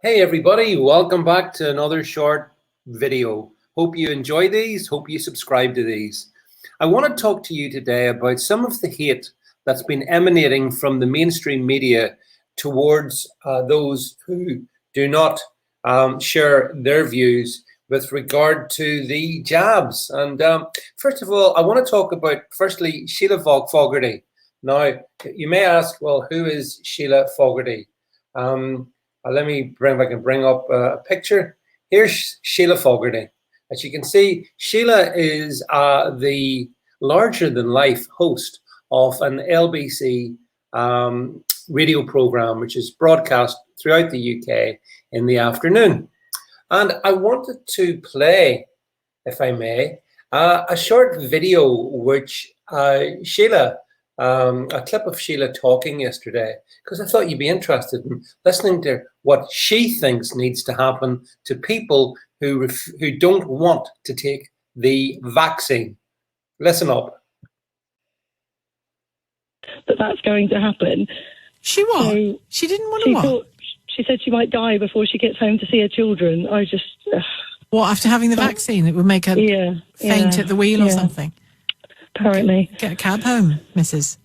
Hey everybody, welcome back to another short video. Hope you enjoy these, hope you subscribe to these. I want to talk to you today about some of the hate that's been emanating from the mainstream media towards those who do not share their views with regard to the jabs. And first of all, I want to talk about, firstly, Sheila Fogarty. Now, you may ask, well, who is Sheila Fogarty? Let me bring up a picture. Here's Sheila Fogarty. As you can see, Sheila is the larger-than-life host of an LBC radio program, which is broadcast throughout the UK in the afternoon. And I wanted to play, if I may, a short video which Sheila, a clip of Sheila talking yesterday, because I thought you'd be interested in listening to what she thinks needs to happen to people who don't want to take the vaccine. Listen up. That that's going to happen. She what? So she didn't want to what? She said she might die before she gets home to see her children. I just... What, after having the vaccine? It would make her faint at the wheel or something? Apparently. Get a cab home, Mrs.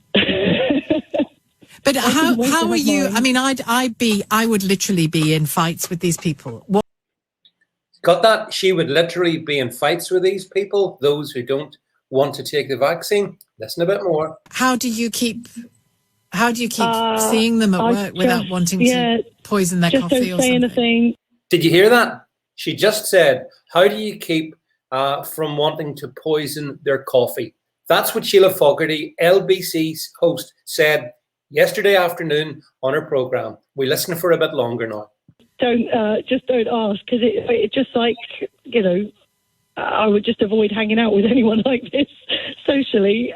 But how are you? I mean, I would literally be in fights with these people. What? Got that? She would literally be in fights with these people, those who don't want to take the vaccine. Listen a bit more. How do you keep seeing them at work without wanting to poison their coffee or something? Anything. Did you hear that? She just said, how do you keep from wanting to poison their coffee? That's what Sheila Fogarty, LBC's host, said yesterday afternoon on her program. We listen for a bit longer now. Don't ask, because it just like, I would just avoid hanging out with anyone like this socially.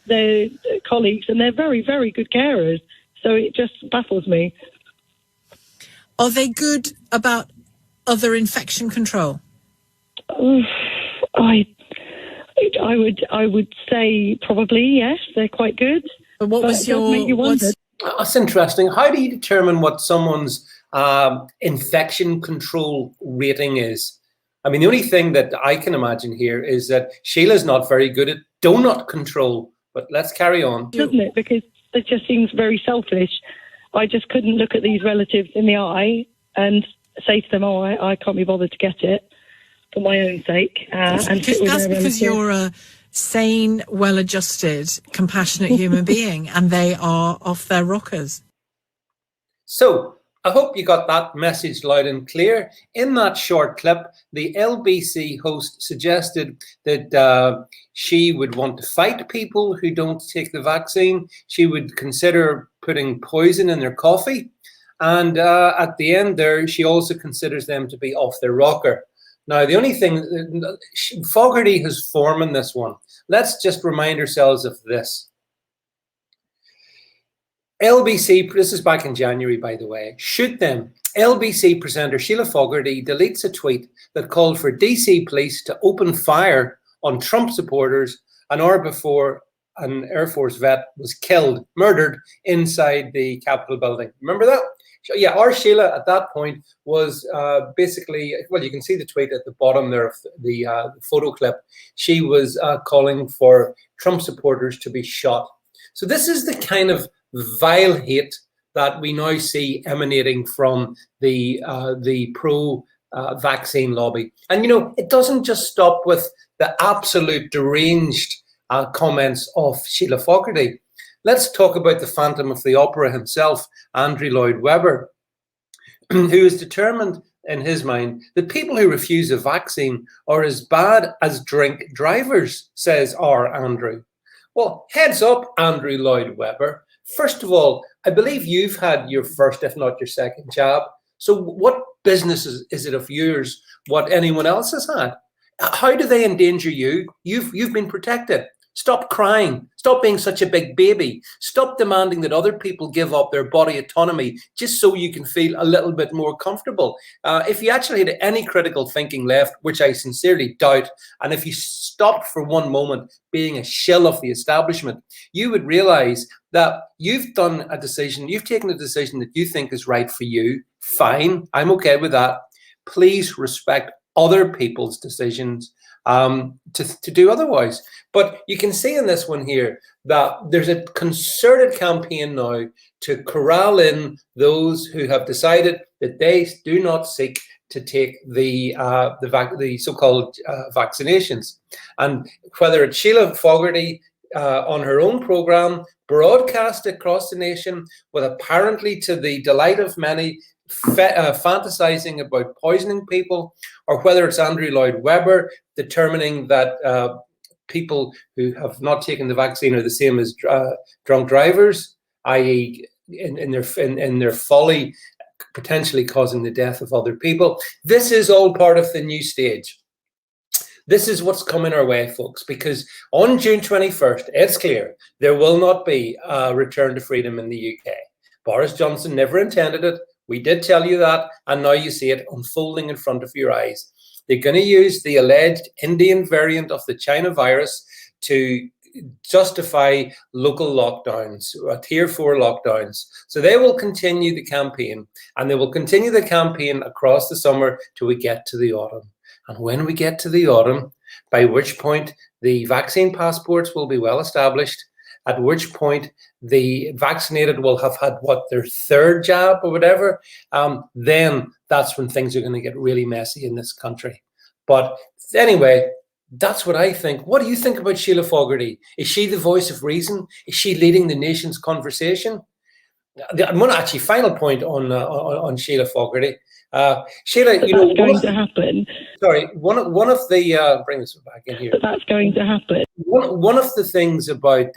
They're colleagues and they're very, very good carers. So it just baffles me. Are they good about other infection control? I would say probably yes. They're quite good. But what was your? That's interesting. How do you determine what someone's infection control rating is? I mean, the only thing that I can imagine here is that Sheila's not very good at donut control. But let's carry on. Doesn't it? Because it just seems very selfish. I just couldn't look at these relatives in the eye and say to them, "Oh, I can't be bothered to get it." For my own sake. That's because you're a sane, well-adjusted, compassionate human being, and they are off their rockers. So, I hope you got that message loud and clear. In that short clip, the LBC host suggested that she would want to fight people who don't take the vaccine. She would consider putting poison in their coffee. And at the end there, she also considers them to be off their rocker. Now, the only thing, Fogarty has form in this one. Let's just remind ourselves of this. LBC, this is back in January, by the way, shoot them. LBC presenter Sheila Fogarty deletes a tweet that called for DC police to open fire on Trump supporters an hour before an Air Force vet was murdered inside the Capitol building. Remember that? Yeah, our Sheila at that point was basically, well, you can see the tweet at the bottom there of the photo clip. She was calling for Trump supporters to be shot. So this is the kind of vile hate that we now see emanating from the pro-vaccine lobby. And, it doesn't just stop with the absolute deranged comments of Sheila Fogarty. Let's talk about the Phantom of the Opera himself, Andrew Lloyd Webber, who is determined in his mind that people who refuse a vaccine are as bad as drink drivers, says our Andrew. Well, heads up, Andrew Lloyd Webber. First of all, I believe you've had your first, if not your second jab. So what business is it of yours what anyone else has had? How do they endanger you? You've been protected. Stop crying. Stop being such a big baby. Stop demanding that other people give up their body autonomy just so you can feel a little bit more comfortable. If you actually had any critical thinking left, which I sincerely doubt, and if you stopped for one moment being a shill of the establishment, you would realize that you've done a decision, you've taken a decision that you think is right for you. fine. I'm okay with that. Please respect other people's decisions to do otherwise. But you can see in this one here that there's a concerted campaign now to corral in those who have decided that they do not seek to take the so-called vaccinations. And whether it's Sheila Fogarty on her own program, broadcast across the nation, with apparently to the delight of many, fantasizing about poisoning people, or whether it's Andrew Lloyd Webber determining that people who have not taken the vaccine are the same as drunk drivers, i.e. in their folly, potentially causing the death of other people. This is all part of the new stage. This is what's coming our way, folks, because on June 21st, it's clear there will not be a return to freedom in the UK. Boris Johnson never intended it. We did tell you that, and now you see it unfolding in front of your eyes. They're going to use the alleged Indian variant of the China virus to justify local lockdowns, tier 4 lockdowns. So they will continue the campaign, and they will continue the campaign across the summer till we get to the autumn. And when we get to the autumn, by which point the vaccine passports will be well established, at which point the vaccinated will have had, their third jab or whatever, then that's when things are going to get really messy in this country. But anyway, that's what I think. What do you think about Sheila Fogarty? Is she the voice of reason? Is she leading the nation's conversation? I'm going to actually, final point on Sheila Fogarty. Sheila, you know, that's going to happen. Sorry, one of the bring this back in here. But that's going to happen. One of the things about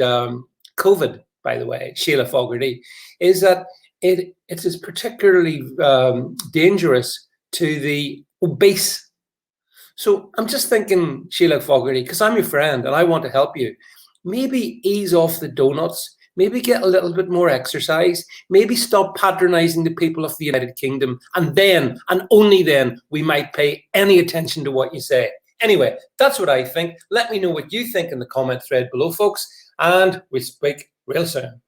COVID, by the way, Sheila Fogarty, is that it is particularly dangerous to the obese. So I'm just thinking, Sheila Fogarty, because I'm your friend and I want to help you, maybe ease off the donuts. Maybe get a little bit more exercise. Maybe stop patronizing the people of the United Kingdom. And then, and only then, we might pay any attention to what you say. Anyway, that's what I think. Let me know what you think in the comment thread below, folks. And we speak real soon.